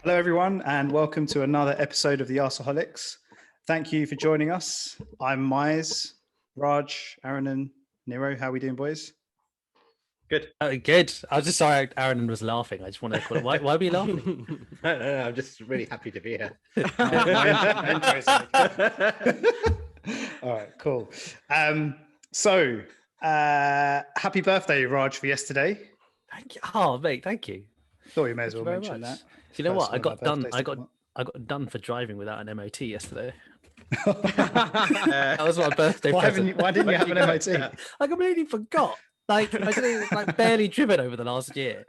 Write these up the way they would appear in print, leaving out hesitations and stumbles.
Hello, everyone, and welcome to another episode of the Arseholics. Thank you for joining us. I'm Mize, Raj, Aaron, and Nero. How are we doing, boys? Good. Good. I was just sorry Aaron was laughing. I just wanted to call it. Why were you laughing? No, I'm just really happy to be here. All right, cool. Happy birthday, Raj, for yesterday. Thank you. Oh, mate, thank you. Thought you may as well mention that. You know what? I got done for driving without an MOT yesterday. That was my birthday present. Why didn't you have an MOT? I completely forgot. I barely driven over the last year.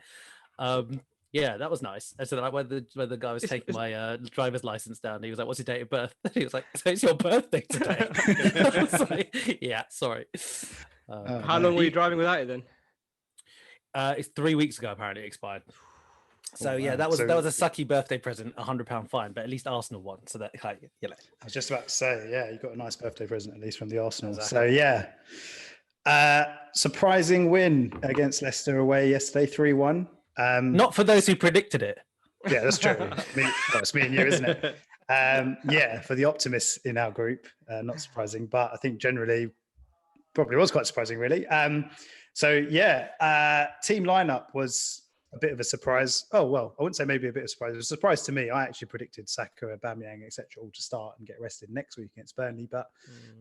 Yeah, that was nice. And so like when the guy was taking my driver's license down, he was like, "What's your date of birth?" He was like, "So it's your birthday today." I was like, "Yeah, sorry." How long were you driving without it then? It's 3 weeks ago. Apparently, it expired. So yeah, that was a sucky birthday present, £100 fine, but at least Arsenal won. So that, I was just about to say, yeah, you got a nice birthday present at least from the Arsenal. Exactly. So yeah, surprising win against Leicester away yesterday, 3-1. Not for those who predicted it. Yeah, that's true. It's me and you, isn't it? Yeah, for the optimists in our group, not surprising, but I think generally probably was quite surprising, really. Team lineup was a bit of a surprise. Oh, well, I wouldn't say maybe a bit of a surprise. It was a surprise to me. I actually predicted Saka, Aubameyang, etc., all to start and get rested next week against Burnley, but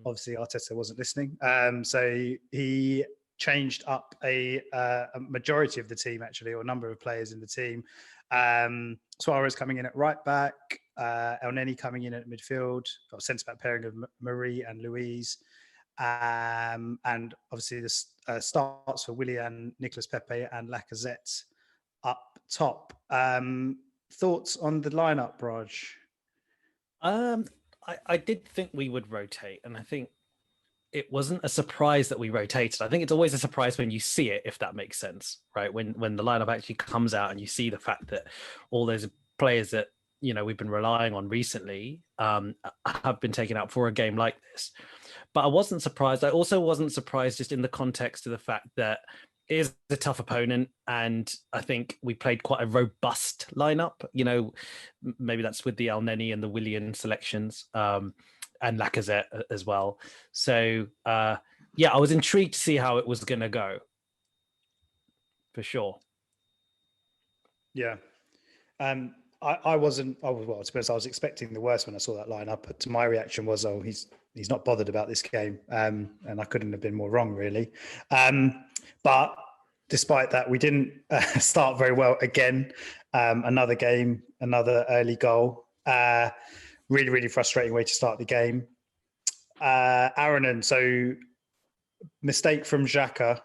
obviously Arteta wasn't listening. So he changed up a majority of the team, actually, or a number of players in the team. Suarez coming in at right back, Elneny coming in at midfield, got a centre-back pairing of Marie and Luiz. And obviously the starts for Willian, Nicolas Pepe and Lacazette up top. Thoughts on the lineup, Raj? I did think we would rotate, and I think it wasn't a surprise that we rotated. I think it's always a surprise when you see it, if that makes sense, right? When the lineup actually comes out and you see the fact that all those players that we've been relying on recently have been taken out for a game like this. But I wasn't surprised. I also wasn't surprised just in the context of the fact that it is a tough opponent, and I think we played quite a robust lineup. Maybe that's with the Elneny and the Willian selections, and Lacazette as well. So, I was intrigued to see how it was going to go, for sure. Yeah. I wasn't. To be honest, I was expecting the worst when I saw that lineup. But to my reaction was, he's not bothered about this game, and I couldn't have been more wrong, really. But despite that, we didn't start very well again. Another game, another early goal. Really, really frustrating way to start the game. Aaron, so mistake from Xhaka.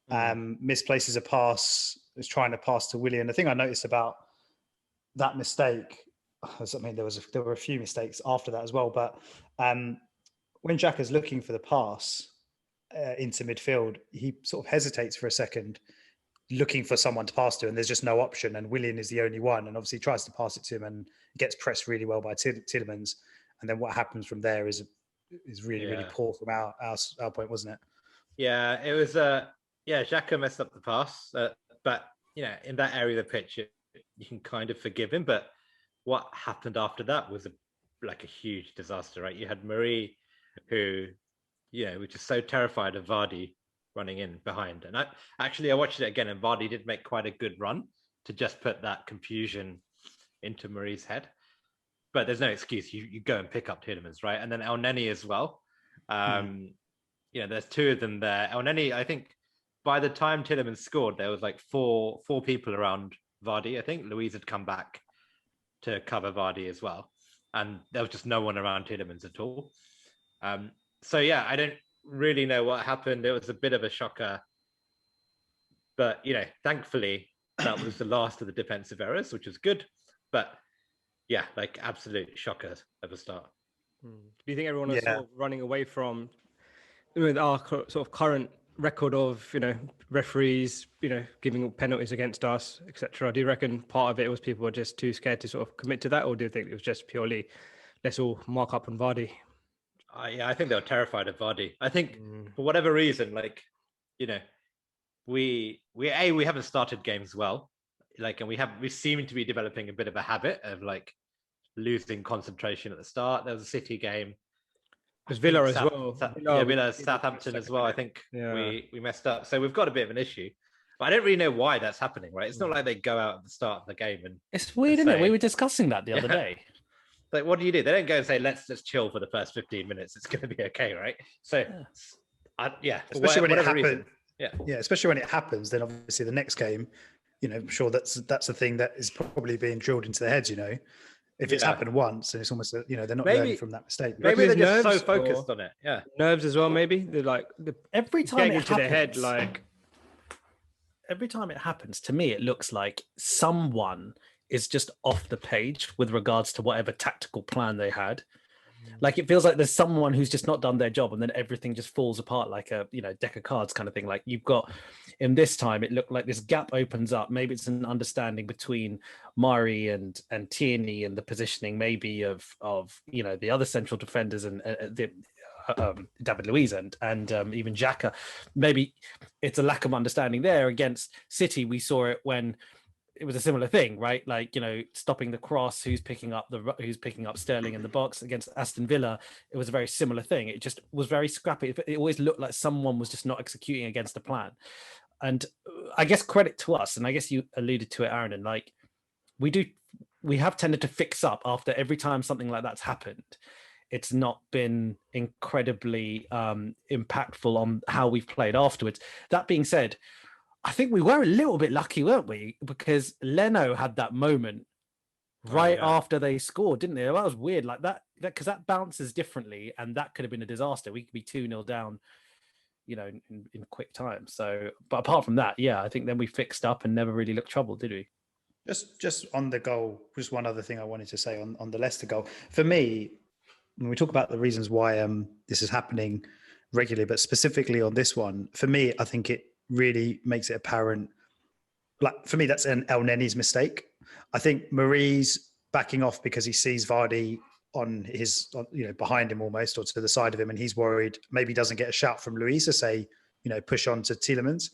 Misplaces a pass. Was trying to pass to Willian. The thing I noticed about that mistake, there were a few mistakes after that as well. But when Xhaka's looking for the pass into midfield, he sort of hesitates for a second, looking for someone to pass to, and there's just no option. And Willian is the only one, and obviously tries to pass it to him and gets pressed really well by Tielemans. And then what happens from there is really, really poor from our point, wasn't it? Yeah, it was. Xhaka messed up the pass, but in that area of the pitch, you can kind of forgive him. But what happened after that was a huge disaster, right? You had Marie, who, was just so terrified of Vardy running in behind. And I watched it again, and Vardy did make quite a good run to just put that confusion into Marie's head. But there's no excuse. You go and pick up Tielemans, right? And then Elneny as well. There's two of them there. Elneny, I think by the time Tielemans scored, there was four people around Vardy. I think Luiz had come back to cover Vardy as well. And there was just no one around Tielemans at all. I don't really know what happened. It was a bit of a shocker. But, thankfully, that was the last of the defensive errors, which was good. But, absolute shocker at the start. Do you think everyone was sort of running away from our sort of current record of, referees, giving penalties against us, etc.? Do you reckon part of it was people were just too scared to sort of commit to that, or do you think it was just purely let's all mark up on Vardy? I think they were terrified of Vardy. I think for whatever reason, we haven't started games well. like, and we seem to be developing a bit of a habit of like losing concentration at the start. There was a City game. There's Villa as well. Villa, Southampton as well. I think we messed up. So we've got a bit of an issue. But I don't really know why that's happening, right? It's not like they go out at the start of the game and it's weird, isn't it? We were discussing that the other day. Like, what do? They don't go and say, let's just chill for the first 15 minutes. It's going to be okay, right? So, especially when it happens. Reason, especially when it happens, then obviously the next game, I'm sure that's a thing that is probably being drilled into their heads, If it's happened once, and it's almost, they're not learning from that mistake. Maybe they're just so focused on it. Yeah. Nerves as well, maybe. They're like, every time it into their head, like... Every time it happens, to me, it looks like someone is just off the page with regards to whatever tactical plan they had. Like, it feels like there's someone who's just not done their job, and then everything just falls apart like a deck of cards kind of thing. Like, you've got, in this time, it looked like this gap opens up. Maybe it's an understanding between Mari and Tierney and the positioning maybe of the other central defenders and David Luiz and even Xhaka. Maybe it's a lack of understanding there. Against City, we saw it when it was a similar thing, right? Like, stopping the cross, who's picking up Sterling in the box. Against Aston Villa, it was a very similar thing. It just was very scrappy. It always looked like someone was just not executing against the plan. And I guess credit to us, and I guess you alluded to it, Aaron, and like we have tended to fix up after every time something like that's happened. It's not been incredibly impactful on how we've played afterwards. That being said, I think we were a little bit lucky, weren't we? Because Leno had that moment right after they scored, didn't they? That was weird, like that because that bounces differently, and that could have been a disaster. We could be 2-0 down, in quick time. So, but apart from that, I think then we fixed up and never really looked troubled, did we? Just on the goal, just one other thing I wanted to say on the Leicester goal. For me, when we talk about the reasons why this is happening regularly, but specifically on this one, for me, I think it really makes it apparent. Like, for me, that's an El Neni's mistake. I think Marie's backing off because he sees Vardy on behind him almost, or to the side of him, and he's worried maybe doesn't get a shout from Luiz to say, push on to Tielemans.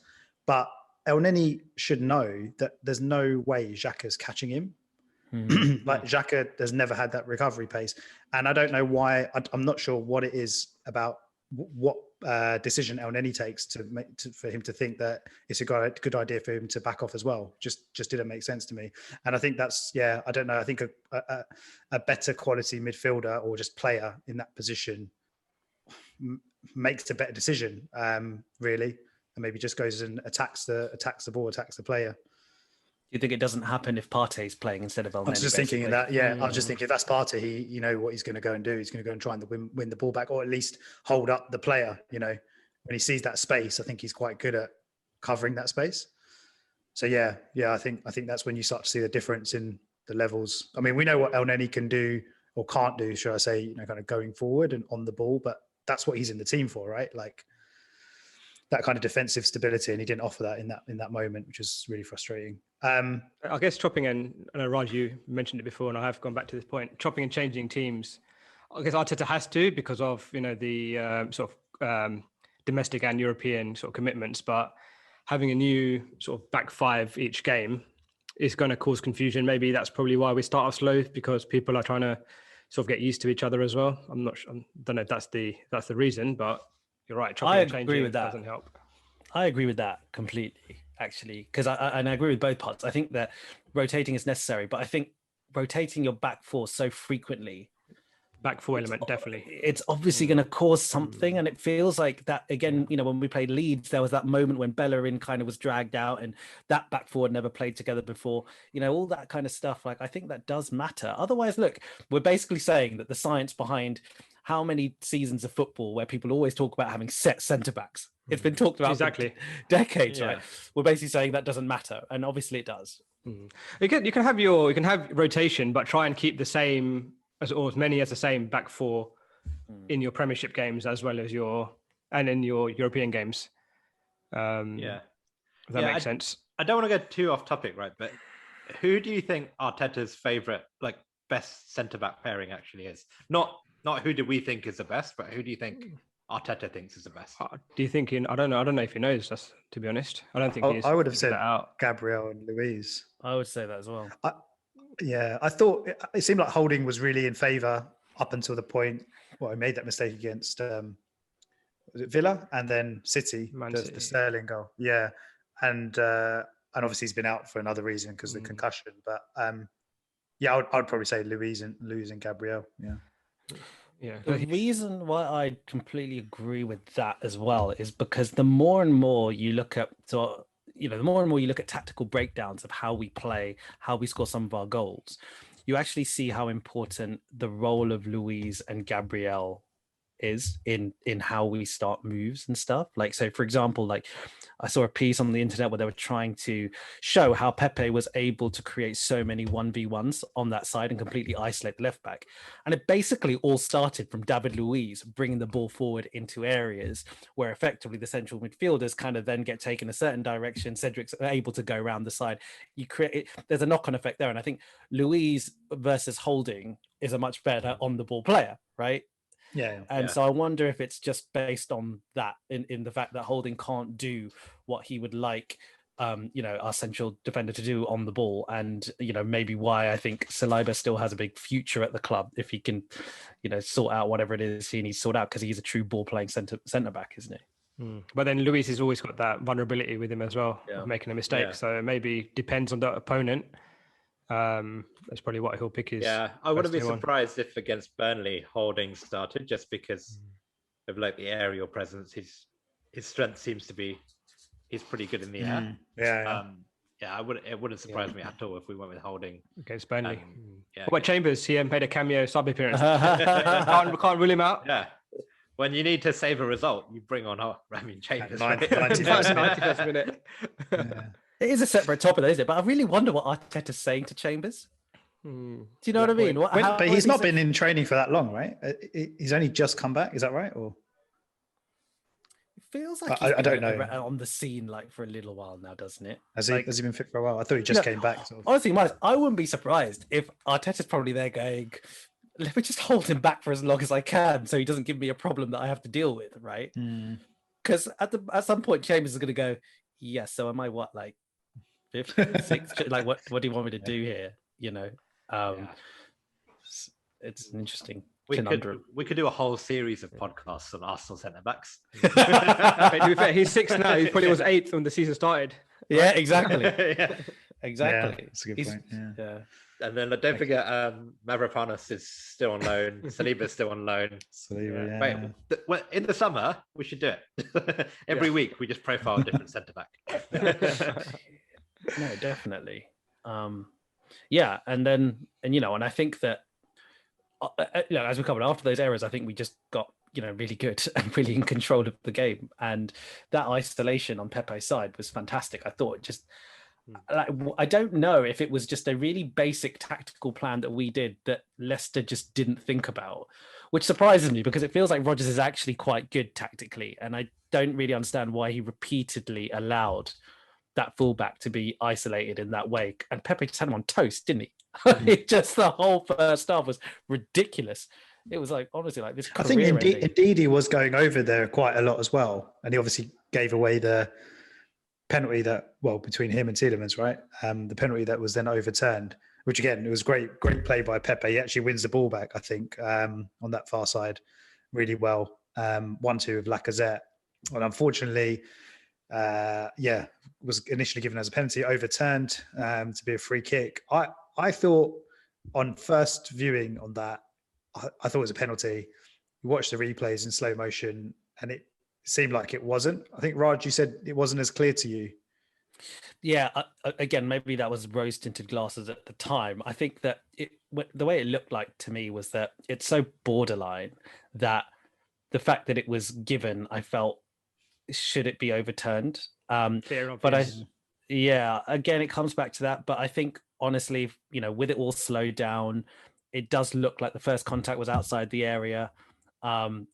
But El Neni should know that there's no way Xhaka's catching him. Like, Xhaka has never had that recovery pace, and I don't know why. I'm not sure what it is about what decision El Neni takes for him to think that it's a good idea for him to back off as well. Just didn't make sense to me, and I think that's I don't know. I think a better quality midfielder or just player in that position makes a better decision, really, and maybe just goes and attacks the ball, attacks the player. You think it doesn't happen if Partey's playing instead of El Neni? I was just thinking that, I was just thinking if that's Partey, he what he's going to go and do. He's going to go and try and win the ball back, or at least hold up the player. When he sees that space, I think he's quite good at covering that space. So I think that's when you start to see the difference in the levels. I mean, we know what El Neni can do or can't do, should I say, kind of going forward and on the ball, but that's what he's in the team for, right? Like, that kind of defensive stability, and he didn't offer that in that moment, which is really frustrating. I guess chopping and I know, Raj, you mentioned it before, and I have gone back to this point. Chopping and changing teams, I guess Arteta has to, because of the sort of domestic and European sort of commitments. But having a new sort of back five each game is going to cause confusion. Maybe that's probably why we start off slow, because people are trying to sort of get used to each other as well. I'm not sure. I don't know if that's the reason, but you're right. I agree with that. Doesn't help. I agree with that completely, actually, because I agree with both parts. I think that rotating is necessary, but I think rotating your back four so frequently, back four element, definitely, it's obviously going to cause something. And it feels like that again. When we played Leeds, there was that moment when Bellerin kind of was dragged out, and that back four had never played together before. All that kind of stuff. Like, I think that does matter. Otherwise, look, we're basically saying that the science behind how many seasons of football where people always talk about having set centre backs. It's been talked about exactly for decades, right? We're basically saying that doesn't matter, and obviously it does. You can have rotation, but try and keep the same or as many as the same back four in your Premiership games as well as in your European games. If that makes sense. I don't want to go too off topic, right? But who do you think Arteta's favourite, like, best centre back pairing actually is? Not who do we think is the best, but who do you think Arteta thinks is the best? Do you think? I don't know if he knows us, to be honest. I don't think I would have said Gabriel and Luiz. I would say that as well. I thought it seemed like Holding was really in favour up until the point I made that mistake against was it Villa and then City, the Sterling goal. Yeah, and obviously he's been out for another reason because of the concussion. But I'd probably say Luiz and Gabriel. Yeah. Yeah. The reason why I completely agree with that as well is because the more and more you look at tactical breakdowns of how we play, how we score some of our goals, you actually see how important the role of Luiz and Gabriel is in how we start moves and stuff. Like, so for example, like I saw a piece on the internet where they were trying to show how Pepe was able to create so many 1v1s on that side and completely isolate the left back. And it basically all started from David Luiz bringing the ball forward into areas where effectively the central midfielders kind of then get taken a certain direction. Cedric's able to go around the side. There's a knock-on effect there. And I think Luiz versus Holding is a much better on the ball player, right? So I wonder if it's just based on that, in the fact that Holding can't do what he would like, our central defender to do on the ball, and maybe why I think Saliba still has a big future at the club if he can, sort out whatever it is he needs to sort out, because he's a true ball playing centre back, isn't he? But then Luiz has always got that vulnerability with him as well, of making a mistake. Yeah. So it maybe depends on the opponent. That's probably what he'll pick. I wouldn't be surprised if against Burnley Holding started, just because of like the aerial presence. His strength seems to be he's pretty good in the air. It wouldn't surprise me at all if we went with Holding against Burnley. What about Chambers? He made a cameo sub appearance. can't rule him out. Yeah. When you need to save a result, you bring on Chambers. 91st minute. It is a separate topic, isn't it? But I really wonder what Arteta's saying to Chambers. Do you know what I mean? But he's not been in training for that long, right? He's only just come back. Is that right? Or it feels like I don't know, on the scene like for a little while now, doesn't it? Has he been fit for a while? I thought he just came back. Sort of. Honestly, I wouldn't be surprised if Arteta's probably there going, let me just hold him back for as long as I can, so he doesn't give me a problem that I have to deal with, right? Because at some point, Chambers is going to go, yes. So am I like 5th, 6th? Like what do you want me to do here? It's an interesting conundrum. We could do a whole series of podcasts on Arsenal centre backs. To be fair, he's 6 now. He probably was 8th when the season started. Yeah, exactly. Exactly. Yeah, that's a good point. Yeah. And then don't forget, Mavropanos is still on loan. Saliba is still on loan. Wait, in the summer, we should do it. Every week, we just profile a different centre back. No, definitely. And I think that, as we covered after those errors, I think we just got, really good and really in control of the game. And that isolation on Pepe's side was fantastic. I thought I don't know if it was just a really basic tactical plan that we did that Leicester just didn't think about, which surprises me because it feels like Rodgers is actually quite good tactically. And I don't really understand why he repeatedly allowed that fullback to be isolated in that way. And Pepe just had him on toast, didn't he? The whole first half was ridiculous. It was like, honestly, like this. I think indeed he was going over there quite a lot as well. And he obviously gave away the penalty between him and Tielemans, right? The penalty that was then overturned, which again, it was great play by Pepe. He actually wins the ball back, I think, on that far side really well. 1-2 of Lacazette. And unfortunately, was initially given as a penalty, overturned to be a free kick. I thought on first viewing on that, I thought it was a penalty. You watched the replays in slow motion and it seemed like it wasn't. I think, Raj, you said it wasn't as clear to you. Yeah, again, maybe that was rose-tinted glasses at the time. I think that the way it looked like to me was that it's so borderline that the fact that it was given, I felt, should it be overturned? Again, it comes back to that. But I think, honestly, with it all slowed down, it does look like the first contact was outside the area. And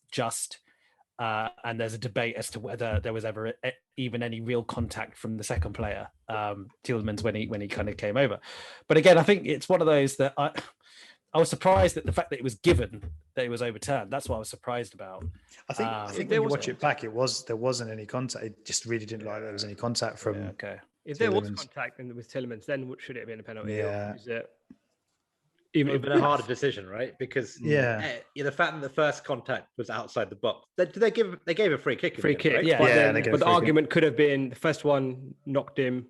there's a debate as to whether there was ever even any real contact from the second player, Tielemans, when he kind of came over. But again, I think it's one of those that I was surprised at the fact that it was given that it was overturned. That's what I was surprised about. I think when you watch it back, there wasn't any contact. It just really didn't look like there was any contact from If there was Tielemans. contact with Tielemans, then should it have been a penalty? Yeah. Or is it It would have been a harder decision, right? Because the fact that the first contact was outside the box, they gave a free kick. Free kick, right? Yeah. But the argument could have been the first one didn't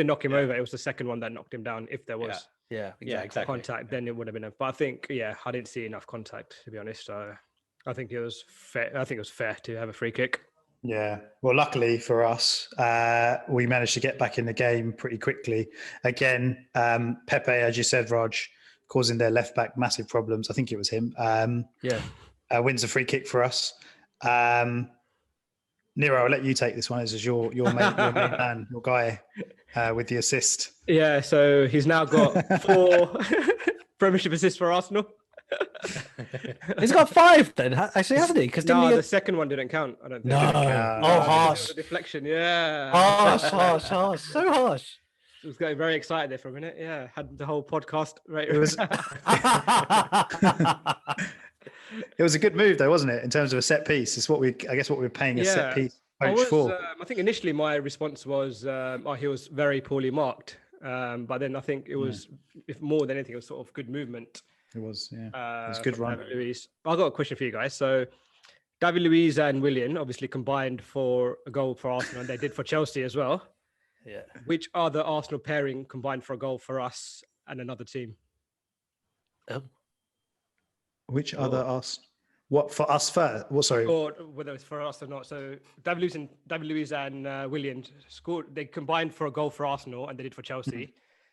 knock him over. It was the second one that knocked him down. If there was exactly. contact, then it would have been. But I think, I didn't see enough contact, to be honest. I think it was fair. I think it was fair to have a free kick. Yeah. Well, luckily for us, we managed to get back in the game pretty quickly. Again, Pepe, as you said, Raj, causing their left back massive problems. I think it was him. Wins a free kick for us. Nero, I'll let you take this one. This is your main man, your guy with the assist. Yeah, so he's now got 4 Premiership assists for Arsenal. He's got 5 then, actually, hasn't he? Because the second one didn't count. I don't think. No. Harsh. Deflection. Yeah. Harsh. So harsh. I was getting very excited there for a minute. Yeah, had the whole podcast right. It was. It was a good move, though, wasn't it? In terms of a set piece, it's what we're paying a set piece coach for. I think initially my response was, he was very poorly marked. But then I think it was, if more than anything, it was sort of good movement. It was, yeah. It was a good run. Luiz. I've got a question for you guys. So, David Luiz and Willian obviously combined for a goal for Arsenal, and they did for Chelsea as well. Yeah. Which other Arsenal pairing combined for a goal for us and another team? Oh. Which other us? What for us first? What? Sorry. Or whether it's for us or not. So David Luiz and Willian scored. They combined for a goal for Arsenal, and they did for Chelsea.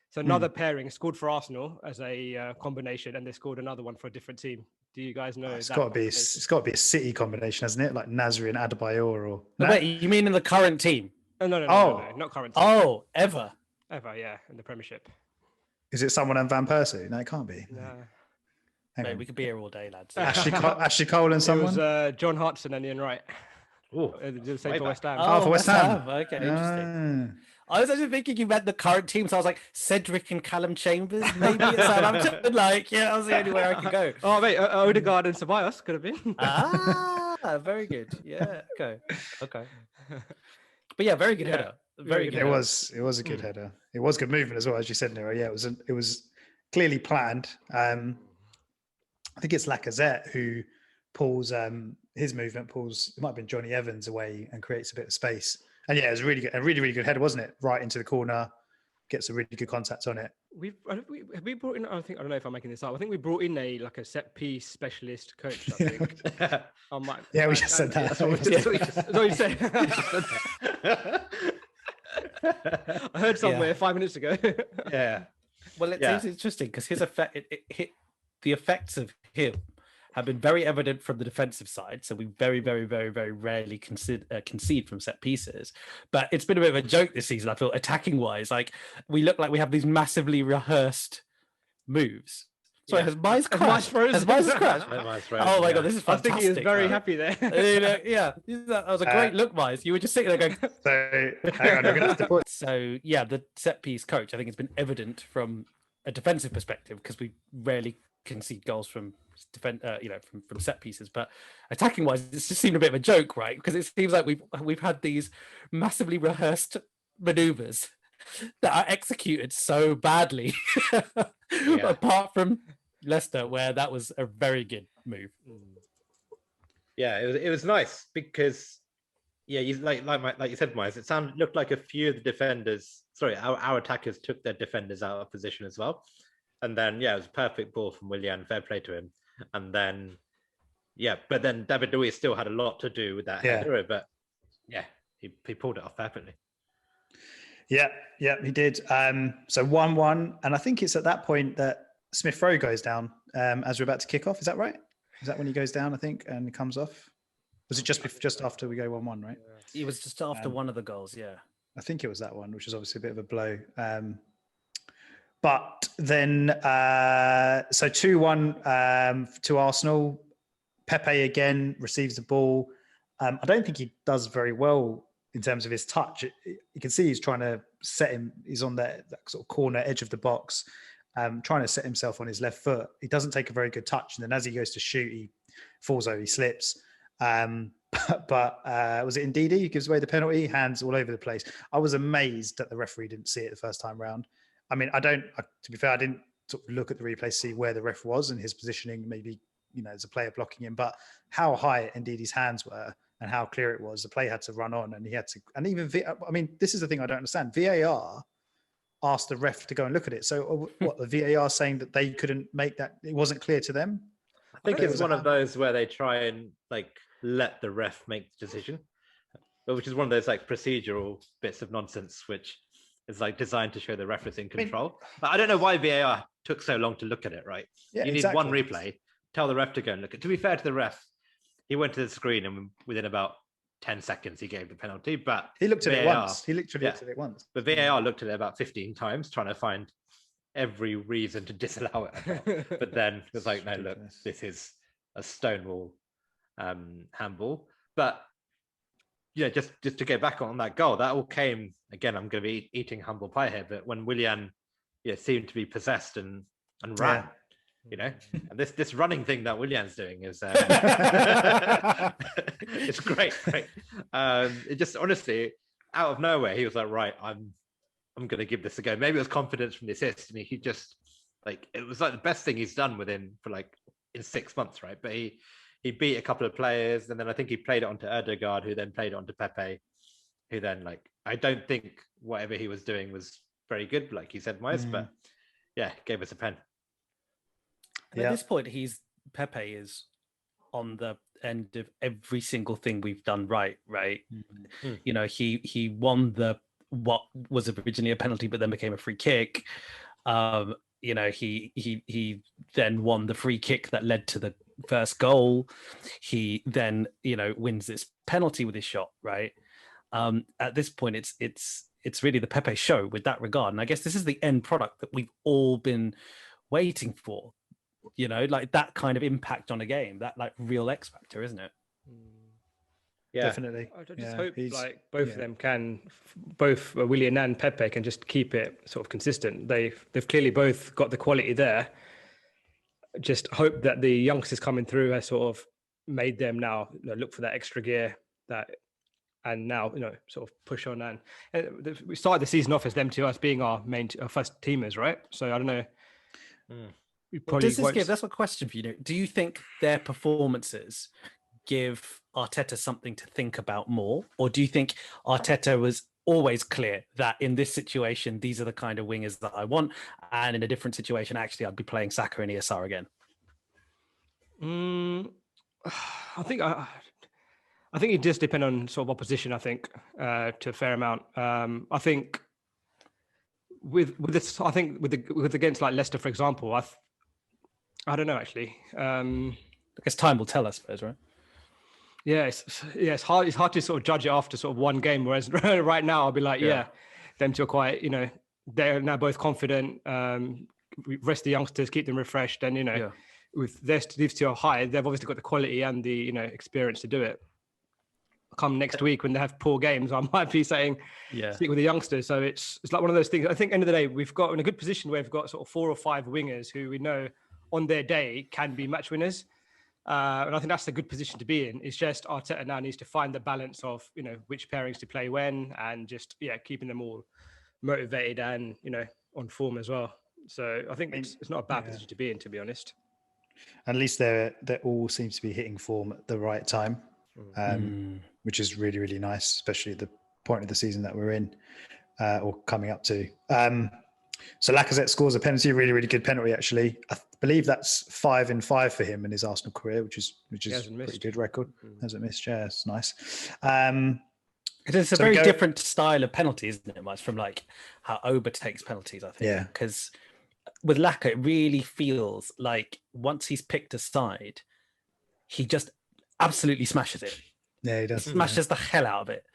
So another pairing scored for Arsenal as a combination, and they scored another one for a different team. Do you guys know? It's got to be a City combination, hasn't it? Like Nasri and Adebayor, or no, wait, you mean in the current team? No, not current team. Oh, ever, yeah, in the Premiership. Is it someone and Van Persie? No, it can't be. No. Mate, we could be here all day, lads. Ashley Cole and someone. It was John Hartson and Ian Wright. Oh, the same for West Ham. For West Ham. Okay, interesting. I was actually thinking you meant the current team, so I was like Cedric and Callum Chambers, maybe at Southampton. That was the only way I could go. Oh, wait, Odegaard and Ceballos could have been. Very good. Yeah, okay. But yeah, very good header. Very good. It was a good header. It was good movement as well, as you said, Nero. Yeah, it was clearly planned. I think it's Lacazette who pulls his movement. It might have been Johnny Evans away and creates a bit of space. And yeah, it was a really good header, wasn't it? Right into the corner, gets a really good contact on it. Have we brought in? I don't know if I'm making this up. I think we brought in a set piece specialist coach. I think. Yeah, we just said that. That's what you said. I heard somewhere 5 minutes ago. Yeah. Well, it's interesting because his effect, the effects of him have been very evident from the defensive side. So we very, very, very, very rarely concede from set pieces. But it's been a bit of a joke this season, I feel, attacking wise. Like we look like we have these massively rehearsed moves. Sorry, has Mize crashed? Has Mize crashed? Oh my God, this is fantastic. I think he was very happy there. That was a great look, Mize. You were just sitting there going... hang on, we're gonna have to put... So, yeah, the set-piece coach, I think it's been evident from a defensive perspective because we rarely concede goals from from set pieces, but attacking wise it's just seemed a bit of a joke, right? Because it seems like we've had these massively rehearsed maneuvers that are executed so badly apart from Leicester, where that was a very good move. Yeah, it was nice because you like you said, Miles, it looked like a few of the defenders, our attackers took their defenders out of position as well. And then, it was a perfect ball from Willian. Fair play to him. And then, but then David Luiz still had a lot to do with that header. But he pulled it off perfectly. Yeah, he did. So 1-1. And I think it's at that point that Smith Rowe goes down as we're about to kick off. Is that right? Is that when he goes down, I think, and comes off? Was it just after we go 1-1, right? It was just after one of the goals, yeah. I think it was that one, which is obviously a bit of a blow. But then, so 2-1 to Arsenal. Pepe again receives the ball. I don't think he does very well in terms of his touch. You can see he's trying to set him. He's on that sort of corner edge of the box, trying to set himself on his left foot. He doesn't take a very good touch. And then as he goes to shoot, he falls over, he slips. but was it Ndidi who gives away the penalty? Hands all over the place. I was amazed that the referee didn't see it the first time round. I mean, to be fair, I didn't sort of look at the replay to see where the ref was and his positioning, maybe, as a player blocking him, but how high Ndidi's hands were and how clear it was. The play had to run on, and he had to, and even, this is the thing I don't understand. VAR asked the ref to go and look at it. So what, the VAR saying that they couldn't make that, it wasn't clear to them? I think it's one of those where they try and let the ref make the decision, which is one of those procedural bits of nonsense, which is designed to show the ref is in control. But I don't know why VAR took so long to look at it, right? Yeah, you need one replay, tell the ref to go and look at it. To be fair to the ref, he went to the screen and within about 10 seconds he gave the penalty, but he looked at it once. He literally looked at it once. But VAR looked at it about 15 times, trying to find every reason to disallow it. But then it was no, look, this is a Stonewall handball. But just to get back on that goal, that all came, again, I'm going to be eating humble pie here, but when Willian seemed to be possessed and ran. And this running thing that Willian's doing is it's great. It just, honestly, out of nowhere, he was right, I'm going to give this a go. Maybe it was confidence from the assist, and he just it was the best thing he's done with him for in 6 months, right? But he beat a couple of players, and then I think he played it onto Erdegaard, who then played it onto Pepe, who then I don't think whatever he was doing was very good, like you said, Miles, but gave us a pen. At this point, Pepe is on the end of every single thing we've done right? Mm-hmm. He won what was originally a penalty, but then became a free kick. He then won the free kick that led to the first goal. He then, wins this penalty with his shot, right? At this point, it's really the Pepe show with that regard. And I guess this is the end product that we've all been waiting for. That kind of impact on a game, that real X factor, isn't it? Yeah, definitely. I just hope both of them both Willian and Pepe can just keep it sort of consistent. They've clearly both got the quality there. Just hope that the youngsters coming through has sort of made them now look for that extra gear and now sort of push on. And we started the season off as them two, us being our first teamers, right? So I don't know. That's a question for you. Do you think their performances give Arteta something to think about more, or do you think Arteta was always clear that in this situation these are the kind of wingers that I want, and in a different situation actually I'd be playing Saka and ESR again? I think it does depend on sort of opposition. I think to a fair amount. I think with this, I think with against Leicester, for example, I don't know actually. I guess time will tell, I suppose, right? Yeah, it's hard. It's hard to sort of judge it after sort of one game. Whereas right now, I'll be them two are quite. They're now both confident. Rest the youngsters, keep them refreshed, and with these two are high, they've obviously got the quality and the experience to do it. Come next week when they have poor games, I might be saying, stick with the youngsters. So it's one of those things. I think end of the day, we've got in a good position where we've got sort of 4 or 5 wingers who we know on their day can be match winners. And I think that's a good position to be in. It's just Arteta now needs to find the balance of, which pairings to play when, and just, keeping them all motivated and, on form as well. So I think it's not a bad position to be in, to be honest. At least they all seem to be hitting form at the right time, which is really, really nice, especially at the point of the season that we're in or coming up to. So Lacazette scores a penalty, a really, really good penalty, actually. I believe that's 5 in 5 for him in his Arsenal career, which is a pretty good record. Hasn't missed, it's nice. It's a very different style of penalty, isn't it, Much from how Oba takes penalties, I think. Yeah. Because with Laca, it really feels like once he's picked a side, he just absolutely smashes it. Yeah, he does. He smashes the hell out of it.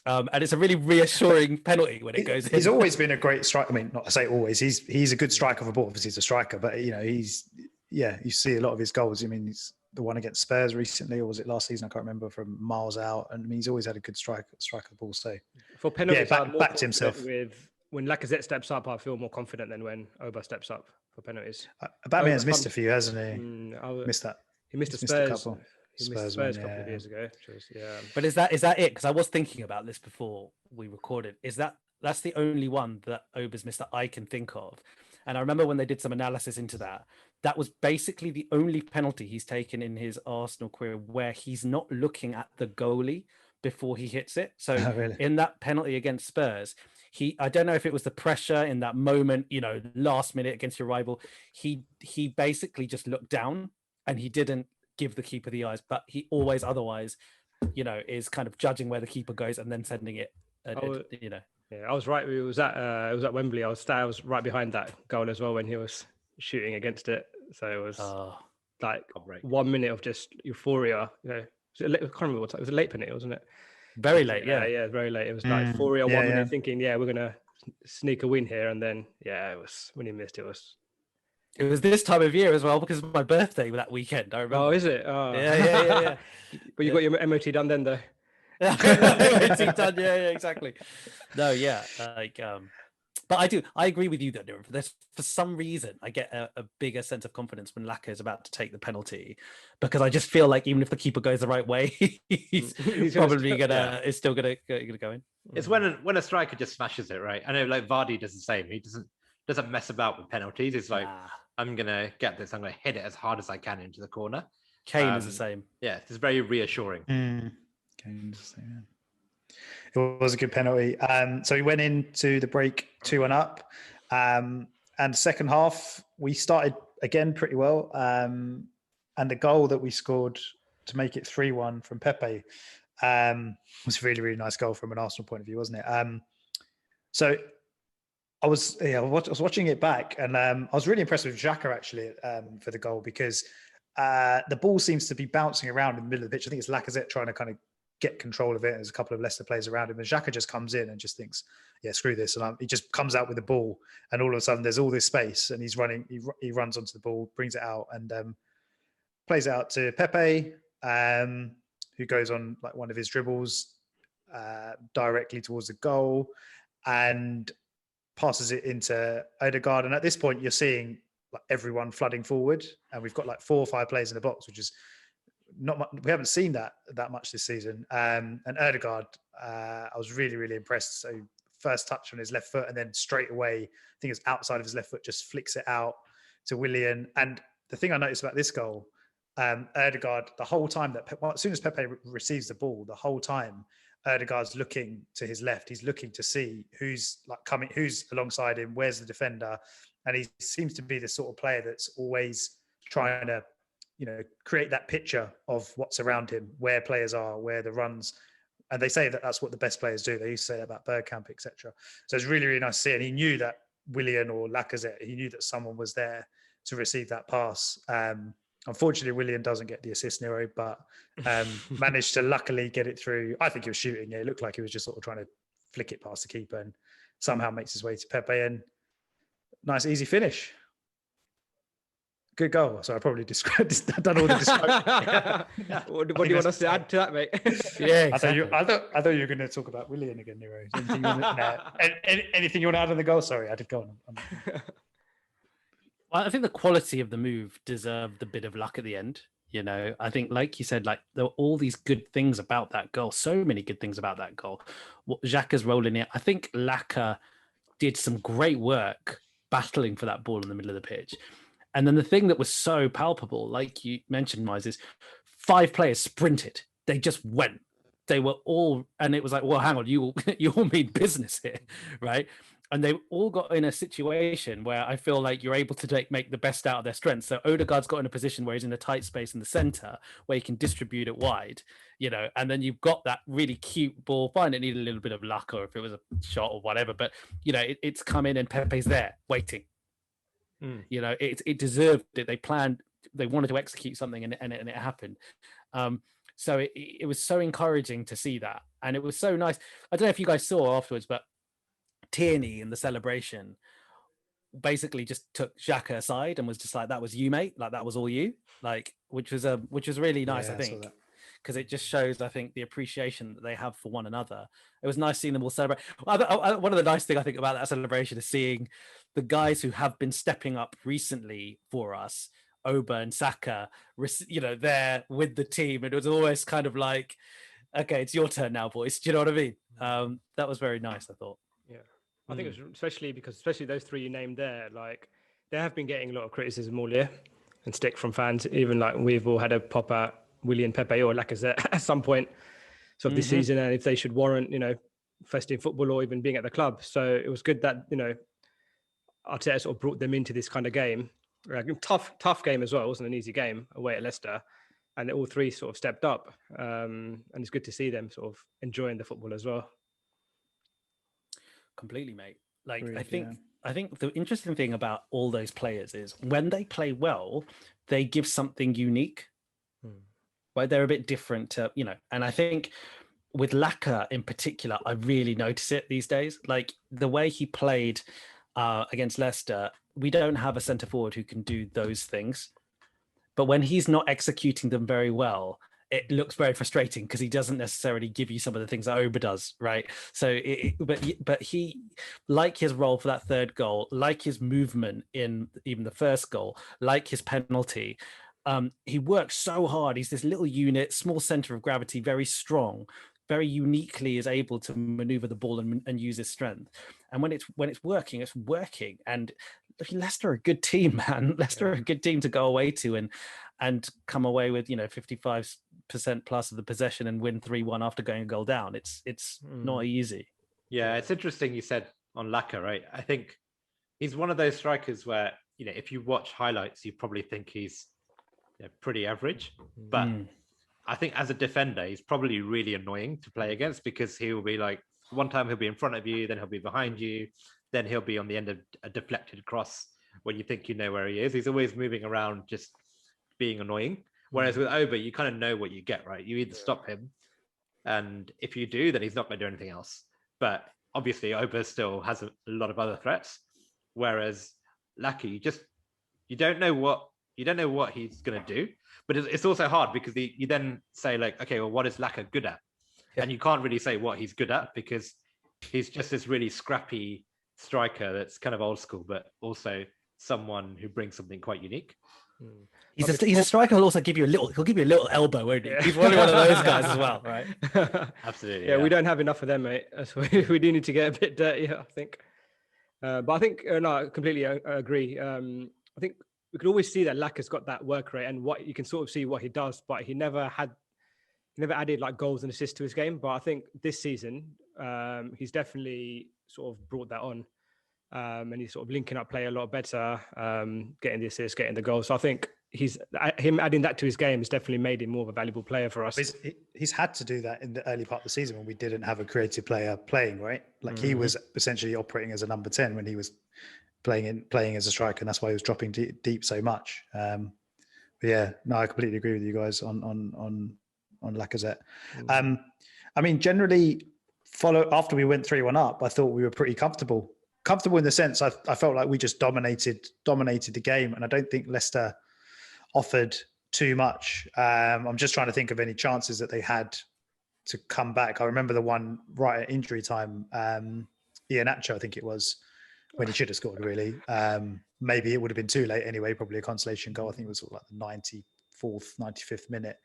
And it's a really reassuring penalty when it goes in. He's always been a great striker. I mean, not to say always. He's a good striker of a ball. Obviously, he's a striker, but you see a lot of his goals. I mean, he's the one against Spurs recently, or was it last season? I can't remember. From miles out, and I mean, he's always had a good strike of the ball. So for penalties, backed himself. When Lacazette steps up, I feel more confident than when Oba steps up for penalties. Aubameyang's missed a few, hasn't he? Missed that. He missed a Spurs. He missed Spurs a couple of years ago. But is that it? Because I was thinking about this before we recorded. That's the only one that Ober's missed that I can think of. And I remember when they did some analysis into that, that was basically the only penalty he's taken in his Arsenal career where he's not looking at the goalie before he hits it. So really? In that penalty against Spurs, I don't know if it was the pressure in that moment, last minute against your rival. He basically just looked down and he didn't give the keeper the eyes, but he always otherwise, is kind of judging where the keeper goes and then sending it, Yeah, I was right. It was at Wembley. I was right behind that goal as well when he was shooting against it. So it was 1 minute of just euphoria. I can't remember what time. It was a late penalty, wasn't it? Very late, yeah, very late. It was like euphoria 1 minute, thinking, we're gonna sneak a win here, and then it was when he missed. It was this time of year as well because of my birthday that weekend. I remember. Oh, is it? Oh. Yeah. But you got your MOT done then, though. MOT done. Yeah, exactly. No, yeah, but I agree with you though. There's, for some reason, I get a bigger sense of confidence when Laca is about to take the penalty, because I just feel like even if the keeper goes the right way, he's probably is still gonna go in. It's when a striker just smashes it, right? I know, like Vardy does the same. He doesn't mess about with penalties. It's like, I'm gonna get this. I'm gonna hit it as hard as I can into the corner. Kane is the same. Yeah, it's very reassuring. Kane's the same. It was a good penalty. So we went into the break 2-1 up. And the second half, we started again pretty well. And the goal that we scored to make it 3-1 from Pepe was a really, really nice goal from an Arsenal point of view, wasn't it? So I was watching it back, and I was really impressed with Xhaka actually for the goal, because the ball seems to be bouncing around in the middle of the pitch. I think it's Lacazette trying to kind of get control of it. There's a couple of Leicester players around him, and Xhaka just comes in and just thinks, screw this. And he just comes out with the ball, and all of a sudden there's all this space, and he's running. He runs onto the ball, brings it out, and plays it out to Pepe, who goes on like one of his dribbles directly towards the goal and passes it into Odegaard. And at this point, you're seeing like everyone flooding forward, and we've got like 4 or 5 players in the box, which is not much. We haven't seen that much this season. And Odegaard, I was really, really impressed. So first touch on his left foot, and then straight away, I think it's outside of his left foot, just flicks it out to Willian. And the thing I noticed about this goal, Odegaard, the whole time as soon as Pepe receives the ball, the whole time Odegaard's looking to his left. He's looking to see who's like coming, who's alongside him, where's the defender. And he seems to be the sort of player that's always trying to, create that picture of what's around him, where players are, where the runs. And they say that that's what the best players do. They used to say that about Bergkamp, etc. So it's really, really nice to see. And he knew that Willian or Lacazette, he knew that someone was there to receive that pass. Unfortunately, Willian doesn't get the assist, Nero, but managed to luckily get it through. I think he was shooting. Yeah, it looked like he was just sort of trying to flick it past the keeper, and somehow makes his way to Pepe. And nice, easy finish. Good goal. So I probably done all the describing. What do you want us to add to that, mate? Yeah, exactly. I thought you were going to talk about Willian again, Nero. Anything you want to add on the goal? Sorry, I did go on. I think the quality of the move deserved a bit of luck at the end. I think, like you said, like there were all these good things about that goal. So many good things about that goal. Xhaka's role in it. I think Laca did some great work battling for that ball in the middle of the pitch. And then the thing that was so palpable, like you mentioned, Miles, is 5 players sprinted. They just went. They were all, and it was like, well, hang on, you all mean business here, right? And they all got in a situation where I feel like you're able to make the best out of their strengths. So Odegaard's got in a position where he's in a tight space in the center where he can distribute it wide, and then you've got that really cute ball. Fine, it needed a little bit of luck, or if it was a shot or whatever, but it's come in and Pepe's there waiting. It deserved it. They wanted to execute something, and it happened. So it was so encouraging to see that, and it was so nice. I don't know if you guys saw afterwards, but Tierney in the celebration basically just took Xhaka aside and was just like, "That was you, mate. Like that was all you." Like, which was really nice, I think, because it just shows, I think, the appreciation that they have for one another. It was nice seeing them all celebrate. One of the nice things I think about that celebration is seeing the guys who have been stepping up recently for us Oba and Saka, there with the team. And it was always kind of like, okay, it's your turn now, boys. Do you know what I mean? That was very nice, I thought. Yeah. I think it was especially those three you named there, like they have been getting a lot of criticism all year and stick from fans. Even like we've all had a pop at Willian, Pepe or Lacazette at some point sort of this season, and if they should warrant, first team football or even being at the club. So it was good that, Arteta sort of brought them into this kind of game. Tough game as well. It wasn't an easy game away at Leicester. And all three sort of stepped up. And it's good to see them sort of enjoying the football as well. Completely, mate. I think the interesting thing about all those players is when they play well, they give something unique. Right? They're a bit different to, and I think with Laca in particular, I really notice it these days. Like the way he played against Leicester, we don't have a centre forward who can do those things. But when he's not executing them very well, it looks very frustrating because he doesn't necessarily give you some of the things that Oba does, right? So, but he, like his role for that third goal, like his movement in even the first goal, like his penalty, he works so hard. He's this little unit, small centre of gravity, very strong, very uniquely is able to maneuver the ball and use his strength. And when it's working, it's working. And Leicester are a good team, man. Leicester are a good team to go away to and come away with 55% plus of the possession and win 3-1 after going a goal down. It's not easy. Yeah, it's interesting you said on Laca, right? I think he's one of those strikers where if you watch highlights, you probably think he's pretty average, but I think as a defender, he's probably really annoying to play against because he will be like, one time he'll be in front of you, then he'll be behind you, then he'll be on the end of a deflected cross when you think you know where he is. He's always moving around, just being annoying. Whereas with Oba, you kind of know what you get, right? You either stop him, and if you do, then he's not going to do anything else. But obviously, Oba still has a lot of other threats. Whereas Laca, you don't know what he's going to do. But it's also hard because you then say like, okay, well, what is Laca good at? Yeah. And you can't really say what he's good at because he's just this really scrappy striker that's kind of old school, but also someone who brings something quite unique. He's a striker who'll also give you a little elbow, won't he? Yeah. He's one of those guys as well, right? Absolutely. Yeah, we don't have enough of them, mate. We do need to get a bit dirtier, I think. But I think, no, I completely agree. I think we could always see that Laca's got that work rate and what you can sort of see what he does, but he never added like goals and assists to his game. But I think this season, he's definitely sort of brought that on. And he's sort of linking up play a lot better, getting the assists, getting the goals. So I think him adding that to his game has definitely made him more of a valuable player for us. He's had to do that in the early part of the season when we didn't have a creative player playing, right? Like he was essentially operating as a number 10 when he was playing as a striker, and that's why he was dropping deep so much. But yeah, no, I completely agree with you guys on Lacazette. I mean, generally, after we went 3-1 up, I thought we were pretty comfortable in the sense I felt like we just dominated the game, and I don't think Leicester offered too much. I'm just trying to think of any chances that they had to come back. I remember the one right at injury time, Iheanacho, I think it was, when he should have scored, really. Maybe it would have been too late anyway, probably a consolation goal. I think it was sort of like the 94th, 95th minute.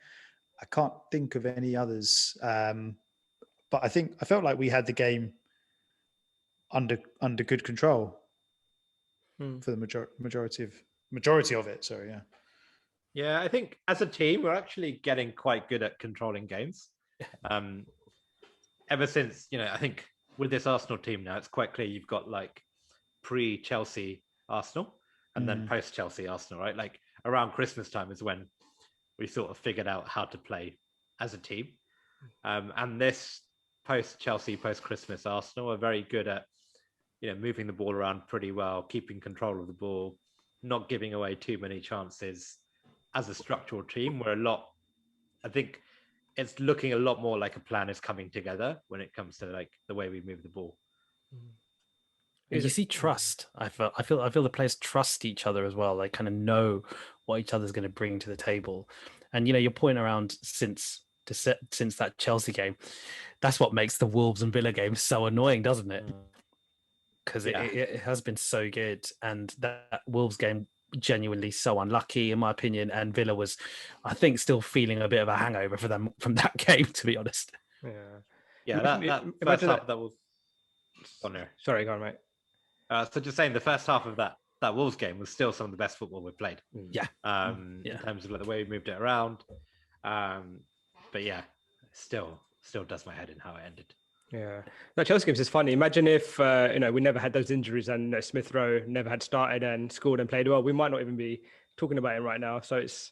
I can't think of any others. But I felt like we had the game under good control for the majority of it. Sorry, yeah. Yeah, I think as a team, we're actually getting quite good at controlling games. Ever since, I think with this Arsenal team now, it's quite clear you've got like pre-Chelsea Arsenal and then post-Chelsea Arsenal, right? Like around Christmas time is when we sort of figured out how to play as a team. And this post-Chelsea, post-Christmas Arsenal are very good at, moving the ball around pretty well, keeping control of the ball, not giving away too many chances. As a structural team, I think it's looking a lot more like a plan is coming together when it comes to like the way we move the ball. You see trust. I feel the players trust each other as well. They kind of know what each other's going to bring to the table. And your point around since that Chelsea game, that's what makes the Wolves and Villa game so annoying, doesn't it? Because it has been so good, and that Wolves game genuinely so unlucky, in my opinion. And Villa was, I think, still feeling a bit of a hangover for them from that game, to be honest. Yeah. That first half that was. Oh no, sorry, go on, mate. So just saying, the first half of that Wolves game was still some of the best football we've played. Yeah. In terms of like the way we moved it around. But yeah, still does my head in how it ended. Yeah, that Chelsea games is funny. Imagine if we never had those injuries and Smith Rowe never had started and scored and played well. We might not even be talking about him right now. So it's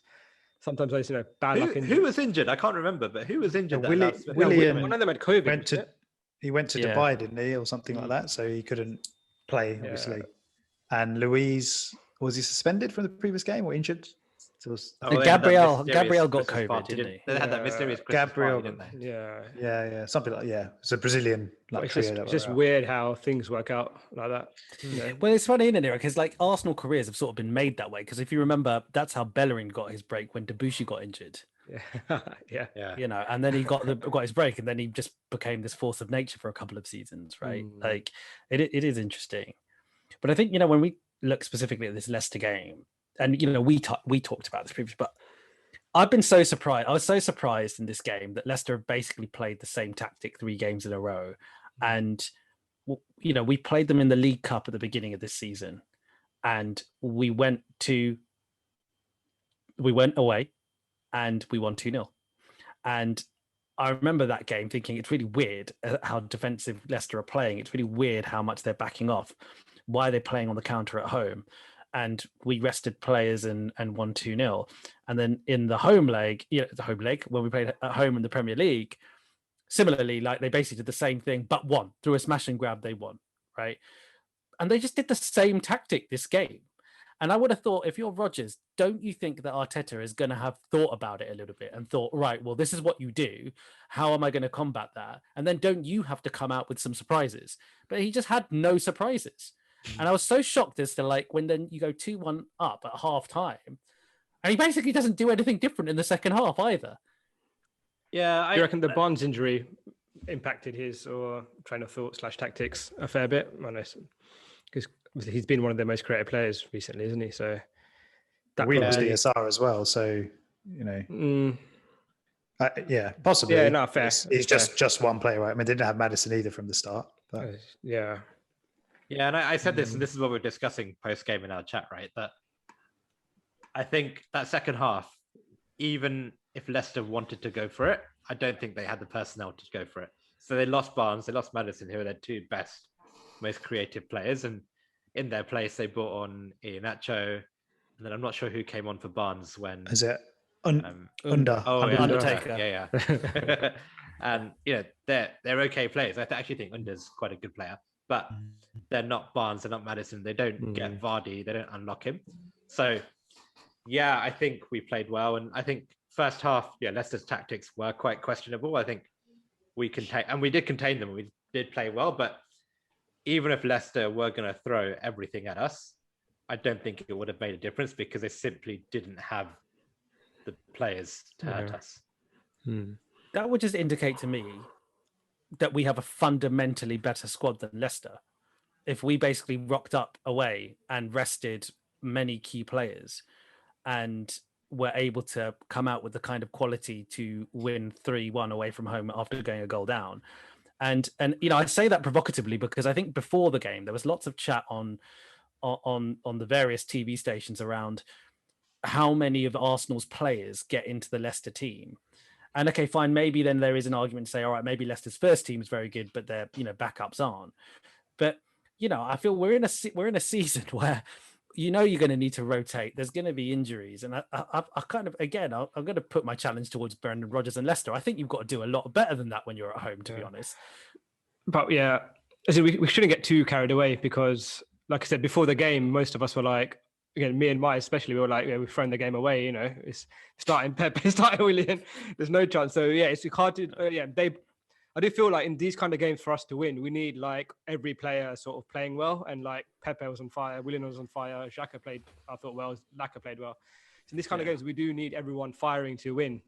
sometimes those bad luck. Who was injured? I can't remember, but who was injured? Willian. One of them had COVID. He went to Dubai, didn't he, or something like that? So he couldn't play, obviously. And Luiz, was he suspended from the previous game or injured? Gabriel got COVID, didn't he? They had that mysterious Christmas Gabriel, party, didn't they? Yeah, something like It's a Brazilian It's trio. just weird how things work out like that. Well, it's funny, isn't it? Because like Arsenal careers have sort of been made that way. Because if you remember, that's how Bellerin got his break when Debussy got injured. Yeah. And then he got his break, and then he just became this force of nature for a couple of seasons, right? Like it is interesting. But I think when we look specifically at this Leicester game, and we talked about this previously, but I've been so surprised. I was so surprised in this game that Leicester have basically played the same tactic 3 games in a row, and we played them in the League Cup at the beginning of this season, and we went away, and we won 2-0. And I remember that game thinking it's really weird how defensive Leicester are playing. It's really weird how much they're backing off. Why are they playing on the counter at home? And we rested players and won 2-0. And then in the home leg, when we played at home in the Premier League, similarly, like they basically did the same thing, but won. Through a smash and grab, they won, right? And they just did the same tactic this game. And I would have thought, if you're Rodgers, don't you think that Arteta is going to have thought about it a little bit and thought, right, well, this is what you do. How am I going to combat that? And then don't you have to come out with some surprises? But he just had no surprises. And I was so shocked as to when then you go 2-1 up at half time, and he basically doesn't do anything different in the second half either. Yeah. I reckon the Barnes injury impacted his train of thought / tactics a fair bit? Because he's been one of their most creative players recently, isn't he? So that Williams DSR as well. So possibly. Yeah, no, fair. He's just one player, right? I mean, they didn't have Maddison either from the start. But... Yeah, and I said this, and this is what we're discussing post game in our chat, right? That I think that second half, even if Leicester wanted to go for it, I don't think they had the personnel to go for it. So they lost Barnes, they lost Maddison, who are their 2 best, most creative players, and in their place they brought on Iheanacho, and then I'm not sure who came on for Barnes when. Is it Undertaker? Yeah. And they're okay players. I actually think Under's quite a good player, but they're not Barnes, they're not Maddison. They don't get Vardy, they don't unlock him. So yeah, I think we played well, and I think first half, Leicester's tactics were quite questionable. I think we did contain them. We did play well, but even if Leicester were going to throw everything at us, I don't think it would have made a difference because they simply didn't have the players to hurt us. That would just indicate to me that we have a fundamentally better squad than Leicester. If we basically rocked up away and rested many key players and were able to come out with the kind of quality to win 3-1 away from home after going a goal down. And I say that provocatively because I think before the game there was lots of chat on the various TV stations around how many of Arsenal's players get into the Leicester team. And okay, fine, maybe then there is an argument to say, all right, maybe Leicester's first team is very good, but their backups aren't. But I feel we're in a season where you're going to need to rotate. There's going to be injuries, and I kind of I'm going to put my challenge towards Brendan Rodgers and Leicester. I think you've got to do a lot better than that when you're at home, to be honest. But yeah, we shouldn't get too carried away because, like I said before the game, most of us were like, again, me and Mike especially, we were like, we've thrown the game away. It's starting Pepe, starting Willian. There's no chance. So yeah, it's hard to. I do feel like in these kind of games for us to win, we need like every player sort of playing well. And like Pepe was on fire, Willian was on fire, Xhaka played, I thought well, Laca played well. So in these kind of games, we do need everyone firing to win.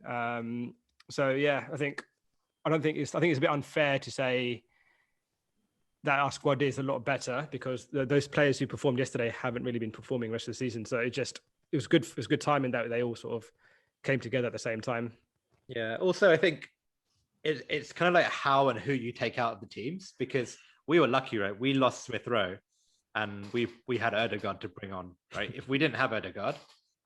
So yeah, I think it's a bit unfair to say that our squad is a lot better because those players who performed yesterday haven't really been performing the rest of the season. So it was good. It was good timing that they all sort of came together at the same time. Yeah. Also, I think it's kind of like how and who you take out of the teams, because we were lucky, right? We lost Smith Rowe and we had Odegaard to bring on, right? If we didn't have Odegaard,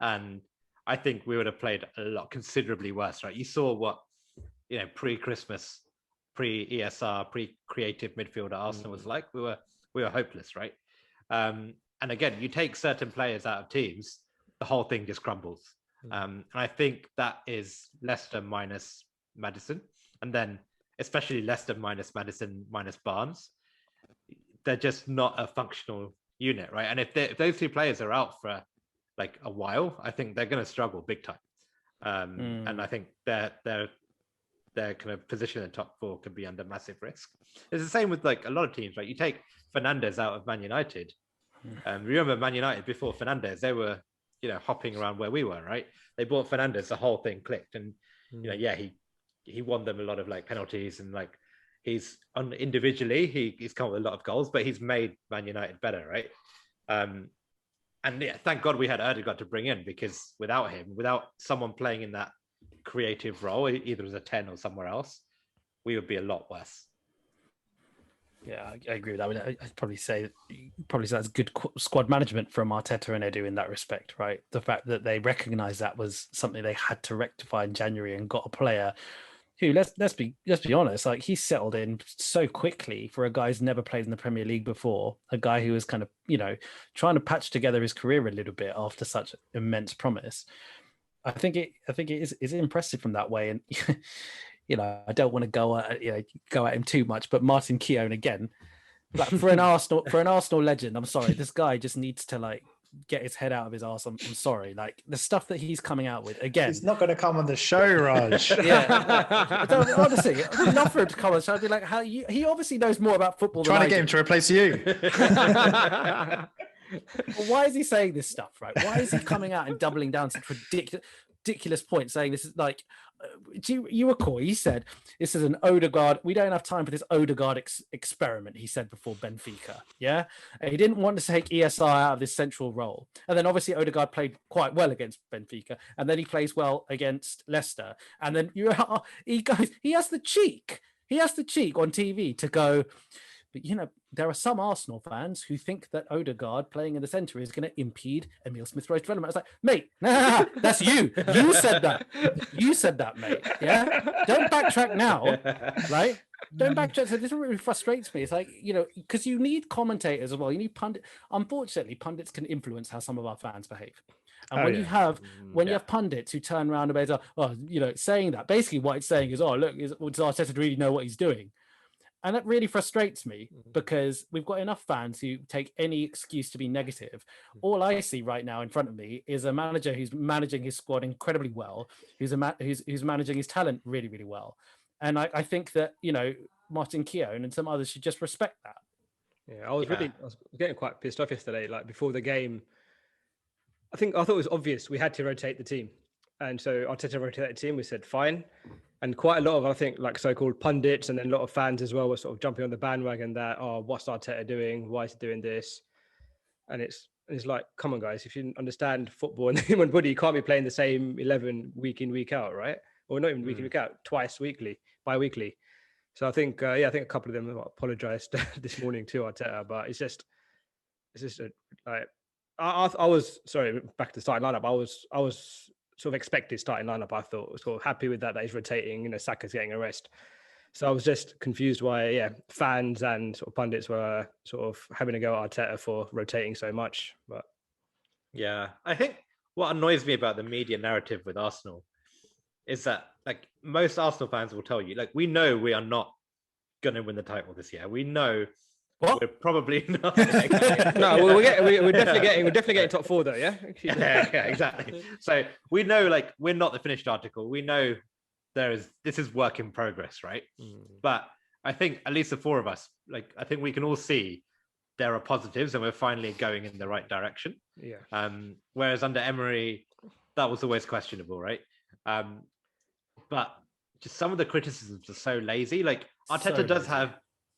and I think we would have played a lot considerably worse, right? You saw what, pre-Christmas, pre-ESR, pre-creative midfielder Arsenal was like. We were hopeless, right? And again, you take certain players out of teams, the whole thing just crumbles. And I think that is Leicester minus Maddison, and then especially Leicester minus Maddison minus Barnes. They're just not a functional unit, right? And if those two players are out for like a while, I think they're going to struggle big time. And I think their kind of position in the top four could be under massive risk. It's the same with like a lot of teams, right? You take Fernandes out of Man United. Remember Man United before Fernandes, they were, hopping around where we were, right? They bought Fernandes, the whole thing clicked, and he won them a lot of like penalties, and like he's individually he's come with a lot of goals, but he's made Man United better, right? And yeah, thank God we had Odegaard to bring in, because without him, without someone playing in that creative role, either as a 10 or somewhere else, we would be a lot worse. Yeah, I agree with that. I'd probably say that's good squad management from Arteta and Edu in that respect, right? The fact that they recognised that was something they had to rectify in January and got a player who, let's be honest, like he settled in so quickly for a guy who's never played in the Premier League before, a guy who was kind of, trying to patch together his career a little bit after such immense promise. I think it is impressive from that way. And I don't want to go at him too much, but Martin Keown again, like for an Arsenal legend, I'm sorry, this guy just needs to like get his head out of his arse. I'm sorry, like the stuff that he's coming out with again. He's not going to come on the show, Raj. Yeah, honestly, I'd love for him to come on the show. I'd be like, he obviously knows more about football. Trying to get him to replace you. Well, why is he saying this stuff, right? Why is he coming out and doubling down such ridiculous points, saying this is like, you recall he said this is an Odegaard, we don't have time for this Odegaard experiment, he said before Benfica. Yeah, and he didn't want to take ESR out of this central role, and then obviously Odegaard played quite well against Benfica, and then he plays well against Leicester, and then he has the cheek on TV to go, but there are some Arsenal fans who think that Odegaard playing in the centre is going to impede Emile Smith-Rowe's development. I was like, mate, nah, that's you. You said that, mate. Yeah, don't backtrack now, right? Don't backtrack. So this really frustrates me. It's like, because you need commentators as well. You need pundits. Unfortunately, pundits can influence how some of our fans behave. And when you have pundits who turn around and say, saying that, basically what it's saying is, look, does Arteta really know what he's doing? And that really frustrates me, because we've got enough fans who take any excuse to be negative. All I see right now in front of me is a manager who's managing his squad incredibly well, who's managing his talent really, really well. And I think that, Martin Keown and some others should just respect that. Yeah, I was getting quite pissed off yesterday. Like before the game, I thought it was obvious we had to rotate the team. And so Arteta rotated the team. We said, fine. And quite a lot of, I think, like so-called pundits and then a lot of fans as well were sort of jumping on the bandwagon that, what's Arteta doing? Why is he doing this? And it's like, come on, guys, if you understand football and the human body, you can't be playing the same 11 week in, week out, right? Or not even week in, week out, twice weekly, bi-weekly. So I think a couple of them apologized this morning to Arteta, but it's just like, I was, sorry, back to the starting lineup. I was sort of expected starting lineup. I thought was sort of happy with that he's rotating. Saka's getting a rest, so I was just confused why fans and sort of pundits were sort of having to go at Arteta for rotating so much. But yeah, I think what annoys me about the media narrative with Arsenal is that like most Arsenal fans will tell you, like, we know we are not going to win the title this year. We know. What? We're probably not. No, we're definitely getting top four though. Yeah, yeah, exactly. So we know, like, we're not the finished article. We know this is work in progress, right? But I think at least the four of us, like, I think we can all see there are positives, and we're finally going in the right direction. Yeah. Whereas under Emery, that was always questionable, right? But just some of the criticisms are so lazy. Like Arteta does have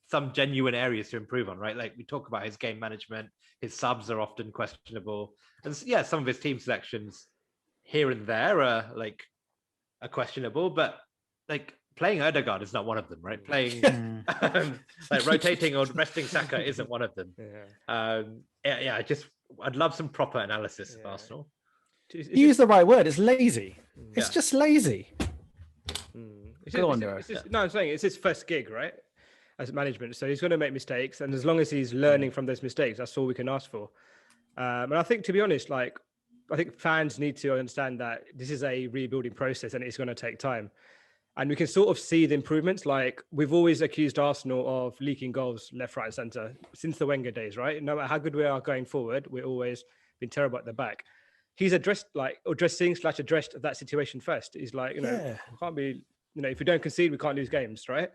some genuine areas to improve on, right? Like we talk about his game management, his subs are often questionable, and yeah, some of his team selections here and there are questionable, but like playing Odegaard is not one of them, right? Playing like rotating or resting Saka isn't one of them. I'd love some proper analysis of Arsenal. Use the right word. It's lazy. It's just lazy. I'm saying it's his first gig, right? As management, so he's going to make mistakes, and as long as he's learning from those mistakes, that's all we can ask for. And I think, to be honest, I think fans need to understand that this is a rebuilding process, and it's going to take time. And we can sort of see the improvements. Like we've always accused Arsenal of leaking goals left, right, and centre since the Wenger days, right? No matter how good we are going forward, we've always been terrible at the back. He's addressed that situation first. He's like, can't be, if we don't concede, we can't lose games, right?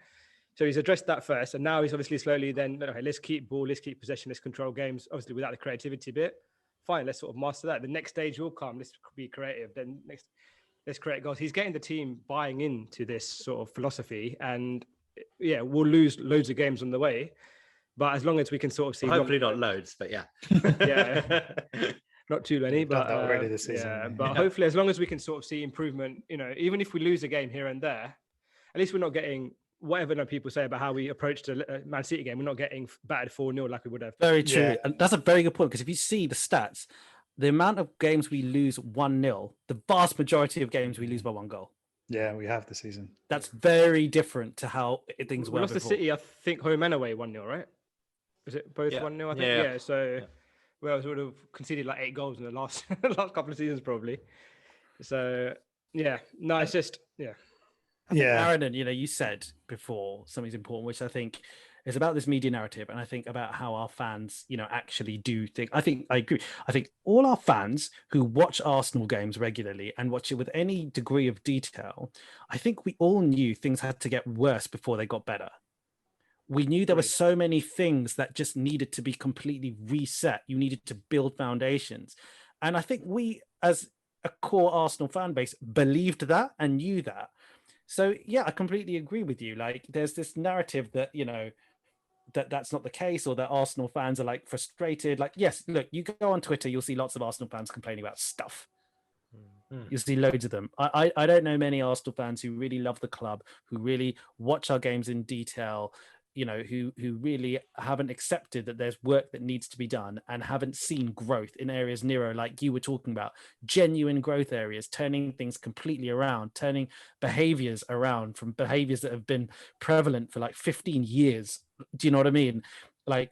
So he's addressed that first, and now he's obviously slowly then, okay, let's keep ball, let's keep possession, let's control games, obviously without the creativity bit. Fine, let's sort of master that. The next stage will come, let's be creative. Then next, let's create goals. He's getting the team buying into this sort of philosophy, and we'll lose loads of games on the way. But as long as we can sort of see... Hopefully not loads, but yeah. Not too many, but already this season. But hopefully as long as we can sort of see improvement, even if we lose a game here and there, at least we're not getting... whatever people say about how we approached the Man City game, we're not getting battered 4-0 like we would have. Very true. Yeah. And that's a very good point, because if you see the stats, the amount of games we lose 1-0, the vast majority of games we lose by 1 goal. Yeah, we have this season. That's very different to how things were lost before. The City, I think, home and away 1-0, right? Was it both 1-0, I think? Yeah. So, Wales would have conceded like 8 goals in the last couple of seasons, probably. So, it's just, Aaron, you said before something's important, which I think is about this media narrative, and I think about how our fans, actually do think. I think I agree. I think all our fans who watch Arsenal games regularly and watch it with any degree of detail, I think we all knew things had to get worse before they got better. We knew there were so many things that just needed to be completely reset. You needed to build foundations, and I think we, as a core Arsenal fan base, believed that and knew that. So, I completely agree with you. Like, there's this narrative that, that's not the case, or that Arsenal fans are like frustrated. Like, yes, look, you go on Twitter, you'll see lots of Arsenal fans complaining about stuff. You'll see loads of them. I don't know many Arsenal fans who really love the club, who really watch our games in detail, who really haven't accepted that there's work that needs to be done and haven't seen growth in areas, Nero, like you were talking about, genuine growth areas, turning things completely around, turning behaviors around from behaviors that have been prevalent for like 15 years. Do you know what I mean? Like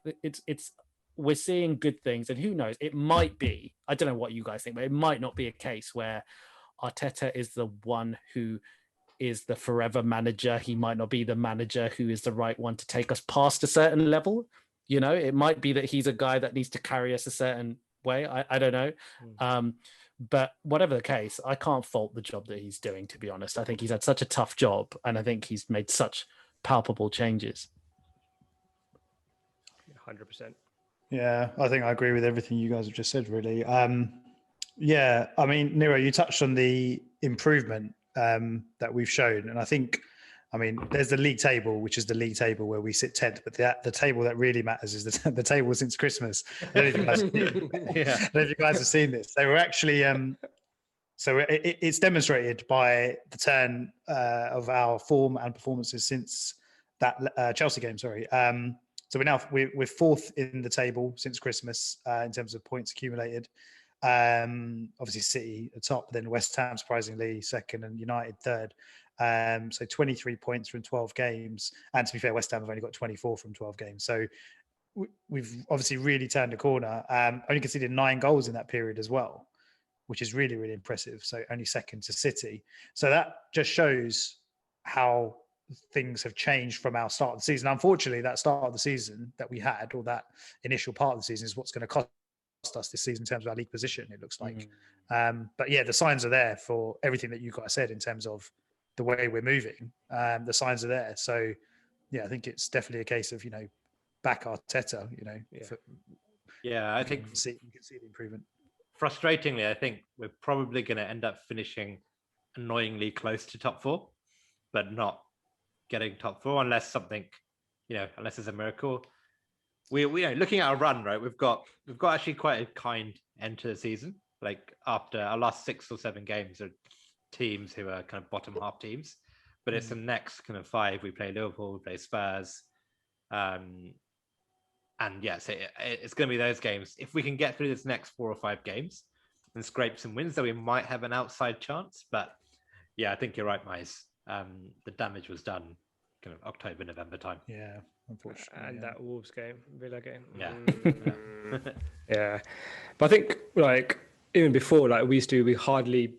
we're seeing good things, and who knows, it might be, I don't know what you guys think, but it might not be a case where Arteta is the one who is the forever manager. He might not be the manager who is the right one to take us past a certain level. It might be that he's a guy that needs to carry us a certain way. I don't know. But whatever the case, I can't fault the job that he's doing, to be honest. I think he's had such a tough job, and I think he's made such palpable changes. 100%. Yeah, I think I agree with everything you guys have just said, really. Nero, you touched on the improvement that we've shown, and I think, there's the league table, which is the league table where we sit 10th, but the table that really matters is the table since Christmas. I don't know if you guys have seen this. They were actually so it's demonstrated by the turn of our form and performances since that Chelsea game. So we're 4th in the table since Christmas in terms of points accumulated. Obviously City at top, then West Ham surprisingly 2nd, and United 3rd. So 23 points from 12 games, and to be fair, West Ham have only got 24 from 12 games. So we've obviously really turned a corner. Only conceded 9 goals in that period as well, which is really, really impressive. So only 2nd to City. So that just shows how things have changed from our start of the season. Unfortunately, that start of the season that we had, or that initial part of the season, is what's going to cost us this season in terms of our league position, it looks like. But the signs are there for everything that you guys said in terms of the way we're moving. The signs are there. So I think it's definitely a case of, back Arteta, I think you can see the improvement. Frustratingly, I think we're probably going to end up finishing annoyingly close to top 4, but not getting top 4 unless something unless there's a miracle. We looking at our run, right? We've got actually quite a kind end to the season. Like after our last 6 or 7 games are teams who are kind of bottom half teams, but it's the next kind of 5. We play Liverpool, we play Spurs, and so it's going to be those games. If we can get through this next 4 or 5 games and scrape some wins, then we might have an outside chance. But yeah, I think you're right, Miles. The damage was done kind of October, November time. Yeah, unfortunately. And that Wolves game, Villa game. Yeah. Yeah. But I think like even before, like we hardly,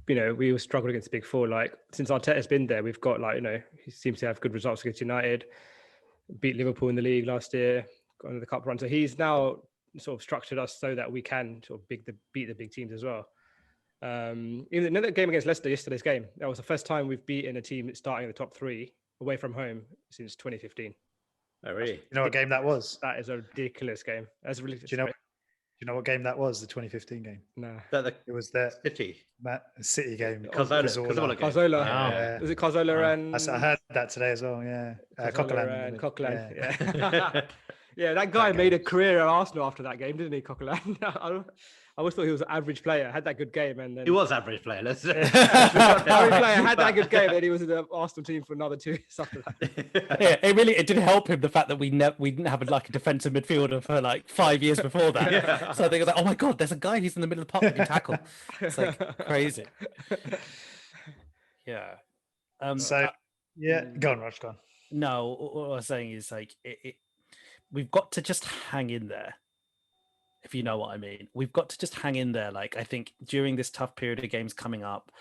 we struggled against the big 4. Like since Arteta's been there, we've got he seems to have good results against United, beat Liverpool in the league last year, got into the cup run. So he's now sort of structured us so that we can sort of beat the big teams as well. Even another game against Leicester, yesterday's game, that was the first time we've beaten a team starting in the top 3 away from home since 2015. Oh, really? You know what game that was? That is a ridiculous game. That's really. Do you know what game that was? The 2015 game. No. It was the City game. Cazorla. Yeah. Was it Cazorla and? I heard that today as well. Yeah. Coquelin. Yeah. Yeah, that guy made a career at Arsenal after that game, didn't he, Coquelin? I always thought he was an average player. Had that good game, and then he was average player. Let's average player had that good game, and he was in the Arsenal team for another 2 years after that. Yeah, it didn't help him the fact that we didn't have like a defensive midfielder for like 5 years before that. Yeah. So they were like, oh my god, there's a guy who's in the middle of the park who can tackle. It's like crazy. Yeah. Go on, Raj, go on. No, what I was saying is like we've got to just hang in there. If you know what I mean, we've got to just hang in there. Like, I think during this tough period of games coming up,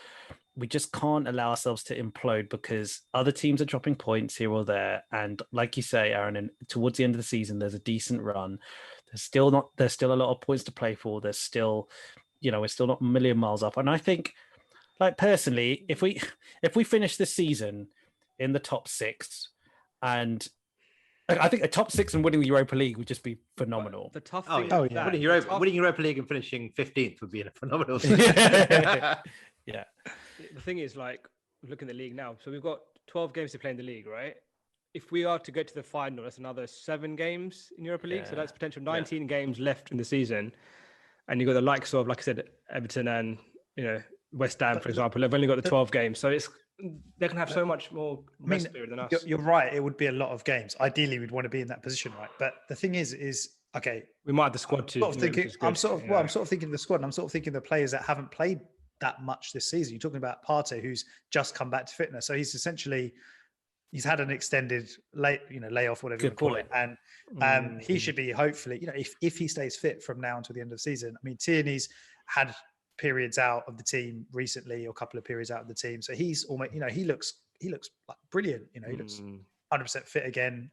we just can't allow ourselves to implode because other teams are dropping points here or there. And like you say, Aaron, and towards the end of the season, there's a decent run. There's still a lot of points to play for. There's still, we're still not a million miles off. And I think, like personally, if we finish this season in the top 6 and I think a top 6 and winning the Europa League would just be phenomenal. The tough thing, winning Europa League and finishing 15th would be a phenomenal. Yeah. The thing is, like, looking at the league now. So we've got 12 games to play in the league, right? If we are to get to the final, that's another 7 games in Europa League. Yeah. So that's potential 19 games left in the season. And you've got the likes of, like I said, Everton and West Ham, for example. They've only got the 12 games, so they can have so much more rest period than us. You're right. It would be a lot of games. Ideally, we'd want to be in that position, right? But the thing is okay. We might have the squad too. I'm sort of thinking of the squad. And I'm sort of thinking the players that haven't played that much this season. You're talking about Partey, who's just come back to fitness, so he's had an extended layoff, whatever you call it, and he should be hopefully, if he stays fit from now until the end of the season. I mean, Tierney's had periods out of the team recently, or a couple of periods out of the team, so he's almost, he looks like brilliant. He looks 100% fit again.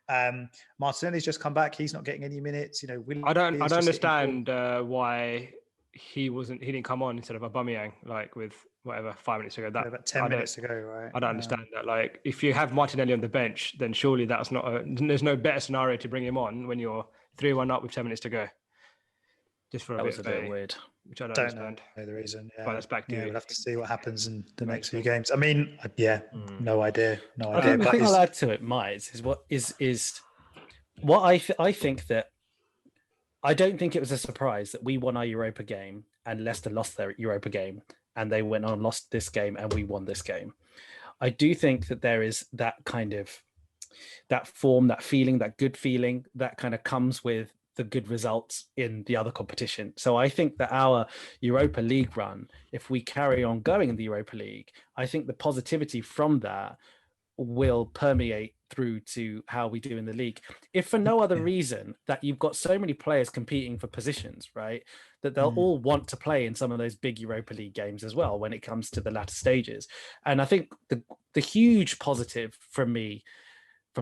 Martinelli's just come back; he's not getting any minutes. I don't understand why he didn't come on instead of Aubameyang, like with whatever 5 minutes ago. About 10 minutes ago, right? I don't understand that. Like, if you have Martinelli on the bench, then surely that's there's no better scenario to bring him on when you're 3-1 up with 10 minutes to go. Just for a bit weird. Which I don't understand. Know the reason. Yeah. But that's back to you. We'll have to see what happens in the next few games. I mean, no idea. I think I'll add to it, Miles, is what I think that I don't think it was a surprise that we won our Europa game and Leicester lost their Europa game, and they went on and lost this game and we won this game. I do think that there is that kind of that form, that feeling, that good feeling that kind of comes with the good results in the other competition. So I think that our Europa League run, if we carry on going in the Europa League, I think the positivity from that will permeate through to how we do in the league. If for no other reason that you've got so many players competing for positions, right, that they'll all want to play in some of those big Europa League games as well when it comes to the latter stages. And I think the huge positive from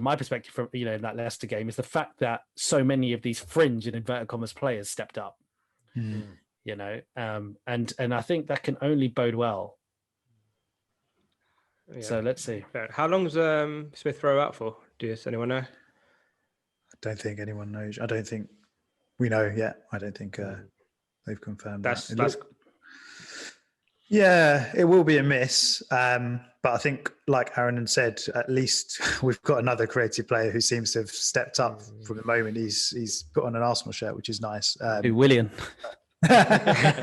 my perspective, from in that Leicester game, is the fact that so many of these fringe and inverted commas players stepped up. And I think that can only bode well. Yeah. So let's see. How long's Smith Rowe out for? Does anyone know? I don't think anyone knows. I don't think we know yet. I don't think they've confirmed that. Yeah, it will be a miss. But I think, like Aaron said, at least we've got another creative player who seems to have stepped up from the moment he's put on an Arsenal shirt, which is nice. Pepe Willian. Yeah.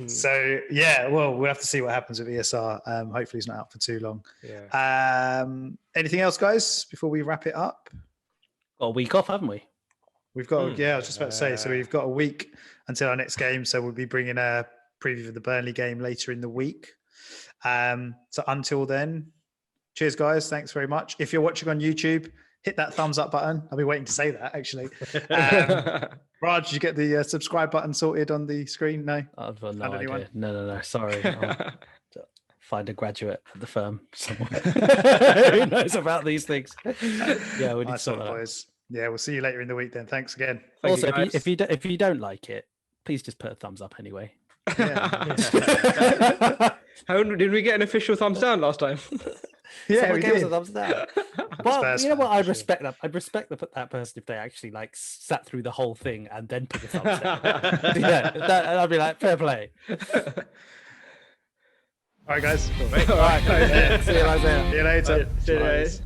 So yeah, well, we'll have to see what happens with ESR. Hopefully he's not out for too long. Yeah. Anything else, guys, before we wrap it up? Got a week off, haven't we? We've got, I was just about to say, so we've got a week until our next game. So we'll be bringing a preview of the Burnley game later in the week. So until then, cheers, guys. Thanks very much. If you're watching on YouTube, hit that thumbs up button. I've been waiting to say that, actually. Raj, did you get the subscribe button sorted on the screen? No? I've got no idea. No. Sorry. I'll find a graduate at the firm somewhere who knows about these things. Yeah, we need to sort that out. Boys. Yeah, we'll see you later in the week then. Thanks again. Also, if you don't like it, please just put a thumbs up anyway. Yeah. Did we get an official thumbs down last time? Yeah, we gave us did. a thumbs down. Well, you know what? I'd respect that. I'd respect that person if they actually like sat through the whole thing and then put a thumbs down. I'd be like, fair play. All right, guys. All right. See you later. See you later. See you guys.